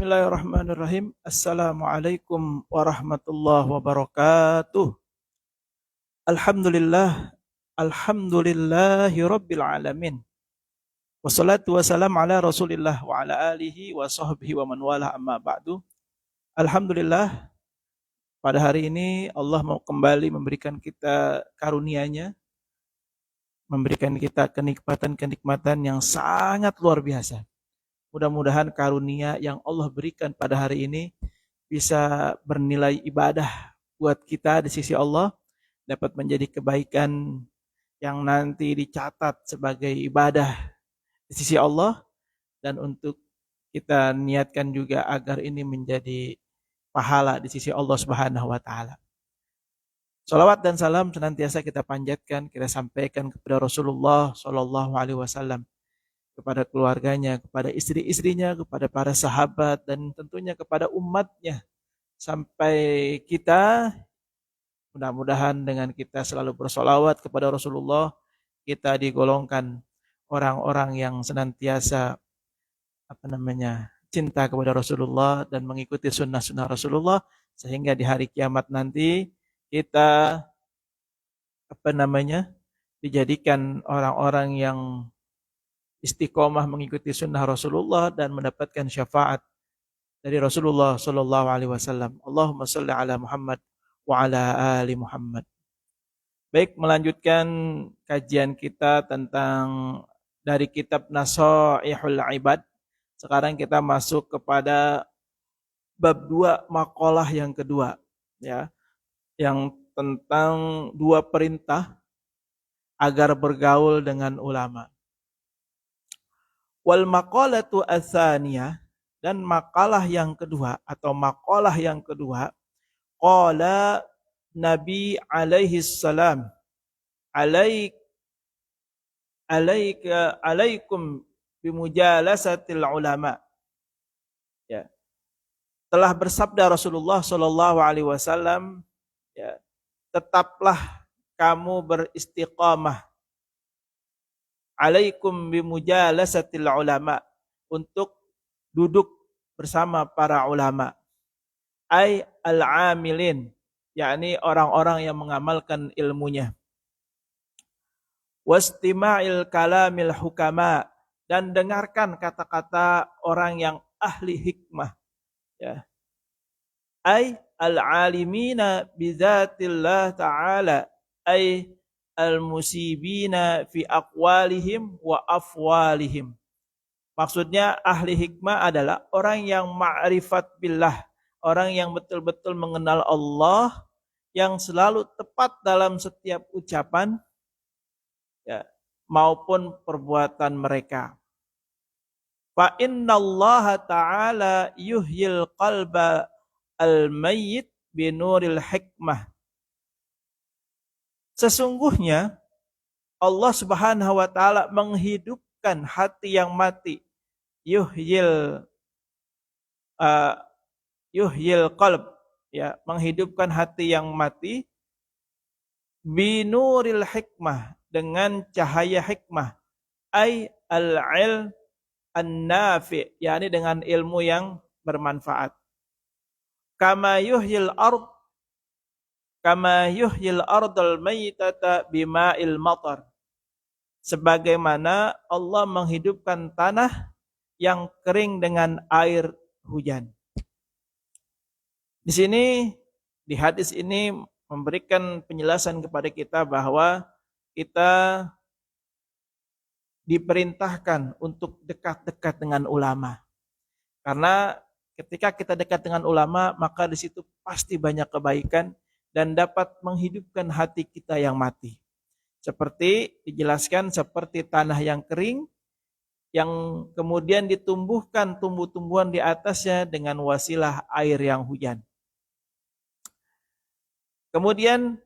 Bismillahirrahmanirrahim. Assalamualaikum warahmatullahi wabarakatuh. Alhamdulillah, alhamdulillahi rabbil alamin. Wassalatu wassalamu ala Rasulillah wa ala alihi wa sahbihi wa man wala amma ba'du. Alhamdulillah, pada hari ini Allah mau kembali memberikan kita karunia-Nya, memberikan kita kenikmatan-kenikmatan yang sangat luar biasa. Mudah-mudahan karunia yang Allah berikan pada hari ini bisa bernilai ibadah buat kita di sisi Allah, dapat menjadi kebaikan yang nanti dicatat sebagai ibadah di sisi Allah, dan untuk kita niatkan juga agar ini menjadi pahala di sisi Allah Subhanahu wa taala. Salawat dan salam senantiasa kita panjatkan, kita sampaikan kepada Rasulullah sallallahu alaihi wasallam, kepada keluarganya, kepada istri-istrinya, kepada para sahabat, dan tentunya kepada umatnya. Sampai kita, mudah-mudahan dengan kita selalu bersolawat kepada Rasulullah, kita digolongkan orang-orang yang senantiasa cinta kepada Rasulullah dan mengikuti sunnah-sunnah Rasulullah, sehingga di hari kiamat nanti kita dijadikan orang-orang yang istiqomah mengikuti sunnah Rasulullah dan mendapatkan syafaat dari Rasulullah sallallahu alaihi wasallam. Allahumma shalli ala Muhammad wa ala ali Muhammad. Baik, melanjutkan kajian kita tentang dari kitab Nasaihul Ibad. Sekarang kita masuk kepada bab 2 maqalah yang kedua, ya, yang tentang 2 perintah agar bergaul dengan ulama. Wal maqalatu atsaniyah, dan makalah yang kedua atau maqalah yang kedua, qala Nabi alaihi salam, alaikum bimujalasatil ulama. Ya. Telah bersabda Rasulullah sallallahu alaihi wasallam, ya, tetaplah kamu beristiqamah, alaikum bimujalasatil ulama, untuk duduk bersama para ulama, ay al-amilin, yakni orang-orang yang mengamalkan ilmunya, wastima'il kalamil hukama, dan dengarkan kata-kata orang yang ahli hikmah, ya, ay al-alimina bizatillah ta'ala, ay al-musibina fi aqwalihim wa afwalihim. Maksudnya ahli hikmah adalah orang yang ma'rifat billah, orang yang betul-betul mengenal Allah, yang selalu tepat dalam setiap ucapan, ya, maupun perbuatan mereka. Fa innallaha ta'ala yuhyil qalba al-mayyit binuril hikmah. Sesungguhnya Allah Subhanahu wa taala menghidupkan hati yang mati, yuhyil qalb, ya, menghidupkan hati yang mati, binuril hikmah, dengan cahaya hikmah, ay al-ilm an-nafi', yakni dengan ilmu yang bermanfaat. Kama yuhyil ardal maytata bima'il matar, sebagaimana Allah menghidupkan tanah yang kering dengan air hujan. Di sini, di hadis ini memberikan penjelasan kepada kita bahwa kita diperintahkan untuk dekat-dekat dengan ulama. Karena ketika kita dekat dengan ulama, maka di situ pasti banyak kebaikan dan dapat menghidupkan hati kita yang mati. Seperti dijelaskan, seperti tanah yang kering yang kemudian ditumbuhkan tumbuh-tumbuhan di atasnya dengan wasilah air yang hujan. Kemudian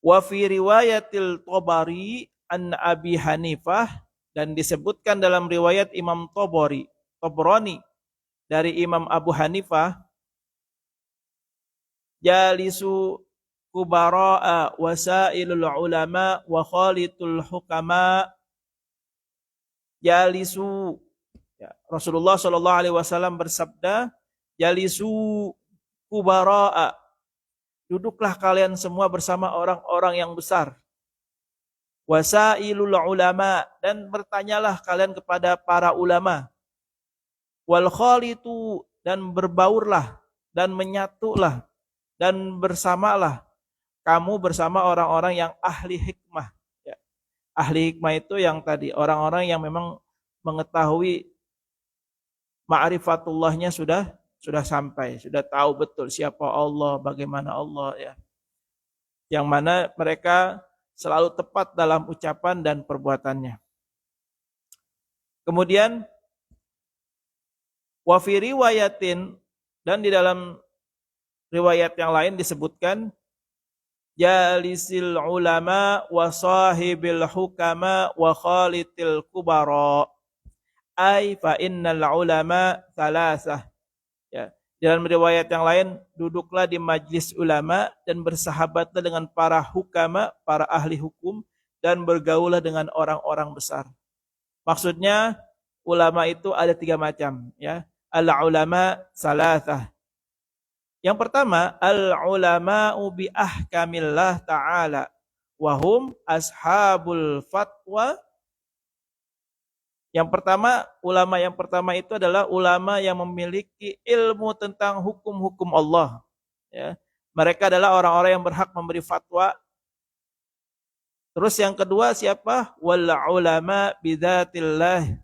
wa fi riwayatil Tabari an Abi Hanifah, dan disebutkan dalam riwayat Imam Tabrani dari Imam Abu Hanifah, jalisu kubara'a wasailul ulama wa khalitul hukama, jalisu, ya, Rasulullah Shallallahu Alaihi Wasallam bersabda, jalisu kubara'a, duduklah kalian semua bersama orang-orang yang besar. Wasailul ulama, dan bertanyalah kalian kepada para ulama. Wal khalitu, dan berbaurlah dan menyatulah dan bersamalah kamu bersama orang-orang yang ahli hikmah. Ya. Ahli hikmah itu yang tadi orang-orang yang memang mengetahui ma'rifatullahnya sudah sampai, sudah tahu betul siapa Allah, bagaimana Allah, ya. Yang mana mereka selalu tepat dalam ucapan dan perbuatannya. Kemudian wa fi riwayatin, dan di dalam riwayat yang lain disebutkan jalisil ulama wa sahibil hukama wa khalitil kubara, ay fa innal ulama salasah. Ya. Dalam riwayat yang lain, duduklah di majlis ulama dan bersahabatlah dengan para hukama, para ahli hukum, dan bergaulah dengan orang-orang besar. Maksudnya ulama itu ada 3 macam, ya. Al ulama salasah. Yang pertama, al ulama'u bi ahkamillah ta'ala wa hum ashabul fatwa. Yang pertama, ulama yang pertama itu adalah ulama yang memiliki ilmu tentang hukum-hukum Allah. Ya. Mereka adalah orang-orang yang berhak memberi fatwa. Terus yang kedua siapa? Wal ulama bidzatillah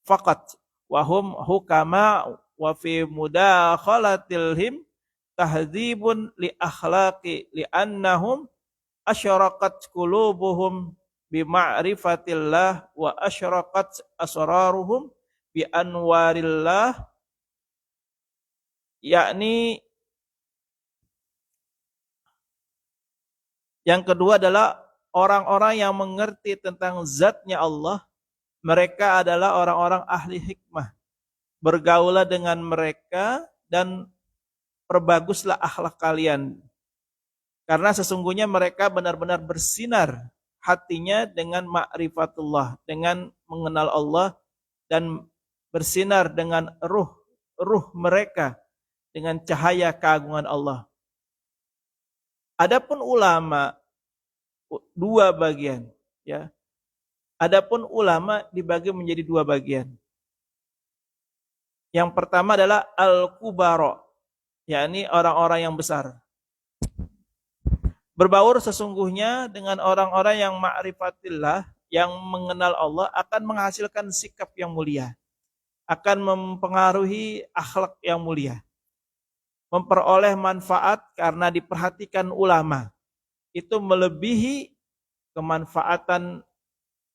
faqat wa hum hukama wa fi mudakhalatilhim tahdzibun li akhlaqi li annahum asyraqat qulubuhum bi ma'rifatillah wa asyraqat asraruhum bi anwarillah, yakni yang kedua adalah orang-orang yang mengerti tentang zatnya Allah. Mereka adalah orang-orang ahli hikmah. Bergaulah dengan mereka dan perbaguslah akhlak kalian. Karena sesungguhnya mereka benar-benar bersinar hatinya dengan ma'rifatullah, dengan mengenal Allah, dan bersinar dengan ruh mereka dengan cahaya keagungan Allah. Adapun ulama 2 bagian, ya. Adapun ulama dibagi menjadi 2 bagian. Yang pertama adalah al-kubara, yakni orang-orang yang besar. Berbaur sesungguhnya dengan orang-orang yang ma'rifatillah, yang mengenal Allah, akan menghasilkan sikap yang mulia, akan mempengaruhi akhlak yang mulia, memperoleh manfaat karena diperhatikan ulama. Itu melebihi kemanfaatan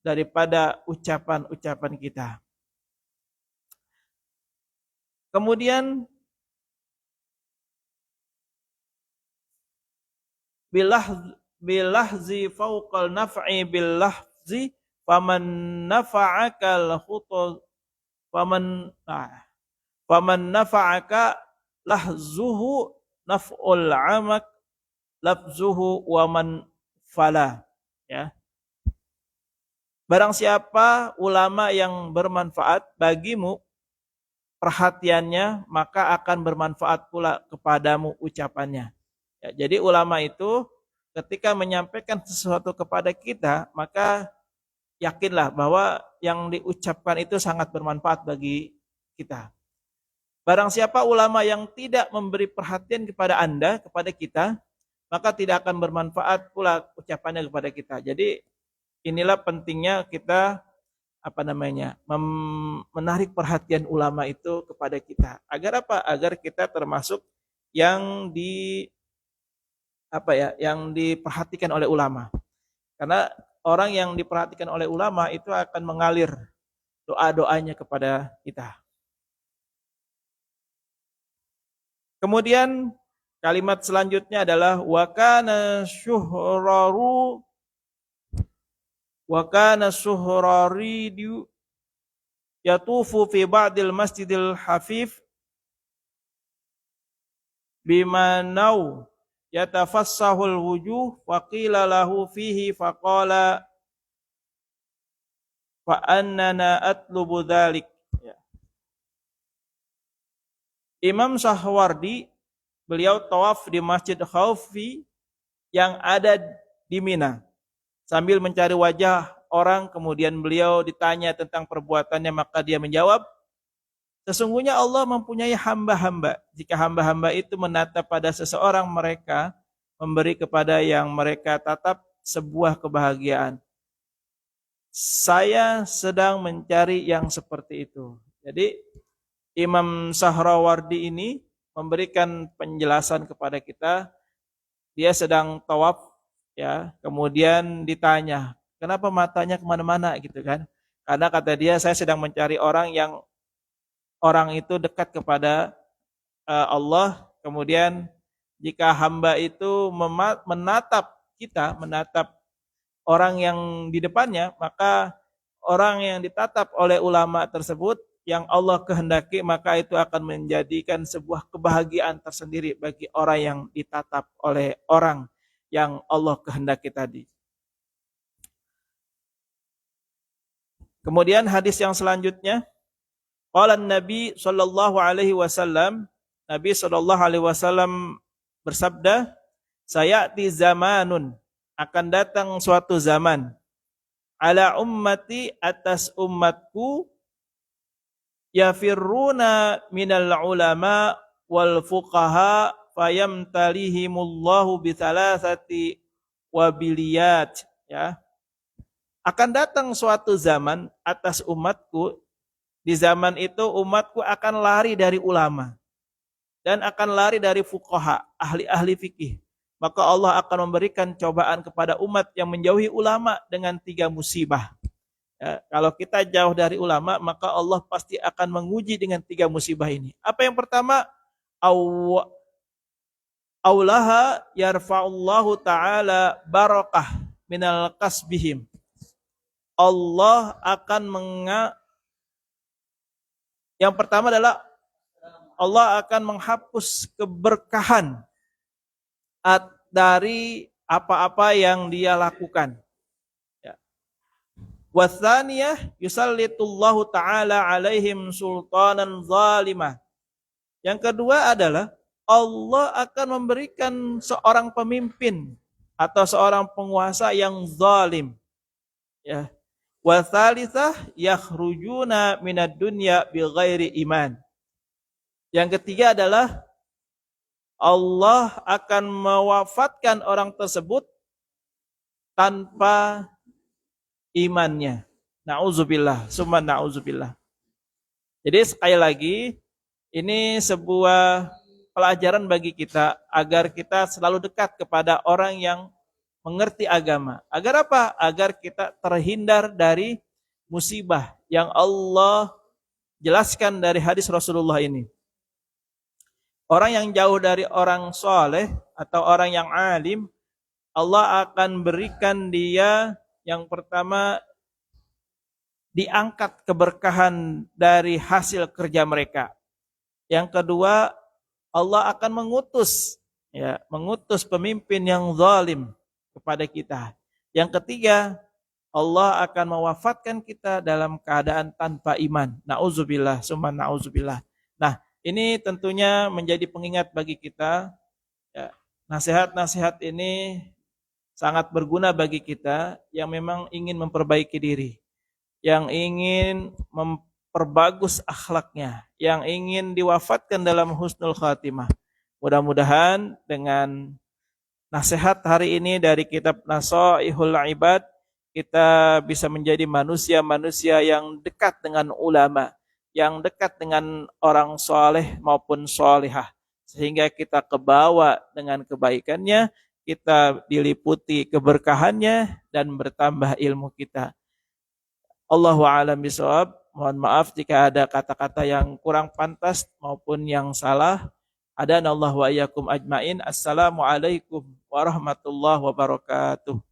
daripada ucapan-ucapan kita. Kemudian bilahzi fauqal naf'i bilahzi faman nafa'aka al-khutuz faman nafa'aka lahzuhu naf'ul amak lafzuhu wa man fala, ya. Barang siapa ulama yang bermanfaat bagimu perhatiannya, maka akan bermanfaat pula kepadamu ucapannya. Ya, jadi ulama itu ketika menyampaikan sesuatu kepada kita, maka yakinlah bahwa yang diucapkan itu sangat bermanfaat bagi kita. Barang siapa ulama yang tidak memberi perhatian kepada Anda, kepada kita, maka tidak akan bermanfaat pula ucapannya kepada kita. Jadi inilah pentingnya kita menarik perhatian ulama itu kepada kita. Agar apa? Agar kita termasuk yang yang diperhatikan oleh ulama. Karena orang yang diperhatikan oleh ulama itu akan mengalir doa-doanya kepada kita. Kemudian kalimat selanjutnya adalah wa kana suhraridu yatufu fi ba'dil masjidil hafif bimanau yatafassahul wujuh wa qila lahu fihi faqala fa annana atlubu dzalik, ya. Imam Sahrawardi beliau tawaf di Masjid Khaufi yang ada di Mina. Sambil mencari wajah orang, kemudian beliau ditanya tentang perbuatannya, maka dia menjawab, sesungguhnya Allah mempunyai hamba-hamba. Jika hamba-hamba itu menatap pada seseorang, mereka memberi kepada yang mereka tatap sebuah kebahagiaan. Saya sedang mencari yang seperti itu. Jadi Imam Sahrawardi ini memberikan penjelasan kepada kita. Dia sedang tawaf, ya, kemudian ditanya, kenapa matanya kemana-mana gitu kan? Karena kata dia, saya sedang mencari orang yang orang itu dekat kepada Allah. Kemudian jika hamba itu menatap kita, menatap orang yang di depannya, maka orang yang ditatap oleh ulama tersebut yang Allah kehendaki, maka itu akan menjadikan sebuah kebahagiaan tersendiri bagi orang yang ditatap oleh orang yang Allah kehendaki tadi. Kemudian hadis yang selanjutnya, qala Nabi sallallahu alaihi wasallam, Nabi sallallahu alaihi wasallam bersabda, sayati zamanun, akan datang suatu zaman, ala ummati, atas umatku, yafirruna minal ulama wal fuqaha fayamtalihimullahu bithalasati wabiliyat, ya. Akan datang suatu zaman atas umatku, di zaman itu umatku akan lari dari ulama dan akan lari dari fuqaha, ahli-ahli fikih. Maka Allah akan memberikan cobaan kepada umat yang menjauhi ulama dengan 3 musibah. Ya, kalau kita jauh dari ulama, maka Allah pasti akan menguji dengan 3 musibah ini. Apa yang pertama? Aulaha yarfa'ullahu ta'ala barakah minal kasbihim. Allah akan yang pertama adalah Allah akan menghapus keberkahan dari apa-apa yang dia lakukan. Watsaniyah yusallitullahu ta'ala alaihim sultanan zalimah. Yang kedua adalah Allah akan memberikan seorang pemimpin atau seorang penguasa yang zalim. Ya. Watsalitsah yakhrujuna minad dunya bighairi iman. Yang ketiga adalah Allah akan mewafatkan orang tersebut tanpa imannya. Na'udzubillah, summa na'udzubillah. Jadi sekali lagi, ini sebuah pelajaran bagi kita agar kita selalu dekat kepada orang yang mengerti agama. Agar apa? Agar kita terhindar dari musibah yang Allah jelaskan dari hadis Rasulullah ini. Orang yang jauh dari orang soleh atau orang yang alim, Allah akan berikan dia yang pertama diangkat keberkahan dari hasil kerja mereka. Yang kedua, Allah akan mengutus pemimpin yang zalim kepada kita. Yang ketiga, Allah akan mewafatkan kita dalam keadaan tanpa iman. Na'udzubillah, summa na'udzubillah. Nah, ini tentunya menjadi pengingat bagi kita. Ya, nasihat-nasihat ini sangat berguna bagi kita yang memang ingin memperbaiki diri, yang ingin memperbagus akhlaknya, yang ingin diwafatkan dalam husnul khatimah. Mudah-mudahan dengan nasihat hari ini dari kitab Nasaihul Ibad, kita bisa menjadi manusia-manusia yang dekat dengan ulama, yang dekat dengan orang soleh maupun solehah, sehingga kita kebawa dengan kebaikannya, kita diliputi keberkahannya, dan bertambah ilmu kita. Allahu a'lam bishawab. Mohon maaf jika ada kata-kata yang kurang pantas maupun yang salah. Adanallahu wa iyyakum ajmain. Assalamualaikum warahmatullahi wabarakatuh.